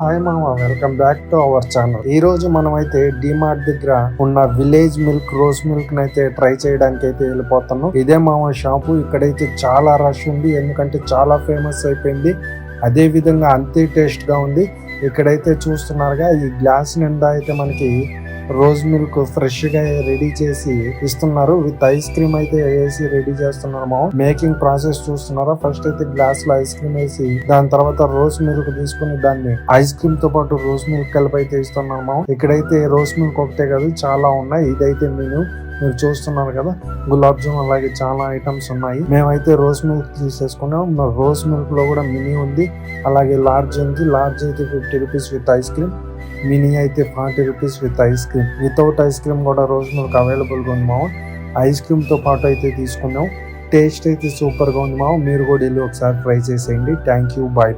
Hi మామ, welcome back to our channel. ఈ రోజు మనం అయితే డిమార్ట్ దగ్గర ఉన్న విలేజ్ మిల్క్, రోజ్ మిల్క్ నైతే ట్రై చేయడానికి అయితే వెళ్ళిపోతున్నాం. ఇదే మామ షాపు. ఇక్కడైతే చాలా రష్ ఉంది, ఎందుకంటే చాలా ఫేమస్ అయిపోయింది. అదే విధంగా అంతే టేస్ట్ గా ఉంది. ఇక్కడైతే చూస్తున్నారుగా, ఈ గ్లాస్ నిండా అయితే మనకి రోజ్ మిల్క్ ఫ్రెష్ గా రెడీ చేసి ఇస్తున్నారు. విత్ ఐస్ క్రీమ్ అయితే వేసి రెడీ చేస్తున్నారు. మా మేకింగ్ ప్రాసెస్ చూస్తున్నారా? ఫస్ట్ అయితే గ్లాస్ లో ఐస్ క్రీమ్ వేసి, దాని తర్వాత రోజ్ మిల్క్ తీసుకుని దాన్ని ఐస్ క్రీమ్ తో పాటు రోజ్ మిల్క్ కలిపి అయితే ఇస్తున్నాము. ఇక్కడైతే రోజ్ మిల్క్ ఒకటే కాదు, చాలా ఉన్నాయి. ఇదైతే మెనూ మీరు చూస్తున్నారు కదా, గులాబ్ జామ్ అలాగే చాలా ఐటమ్స్ ఉన్నాయి. మేమైతే రోజ్ మిల్క్ తీసేసుకున్నాం. రోజ్ మిల్క్ లో కూడా మినీ ఉంది, అలాగే లార్జ్ ఉంది. లార్జ్ అయితే 50 rupees with ice cream, mini అయితే 40 rupees with ice cream. Without ice cream కూడా రోజ్ మిల్క్ అవైలబుల్ గా ఉంది మామ. ఐస్ క్రీమ్ తో పాటు అయితే తీసుకున్నాం. టేస్ట్ అయితే సూపర్ గా ఉంది మామ. మీరు కూడా వెళ్ళి ఒకసారి ట్రై చేసేయండి. Thank you, bye.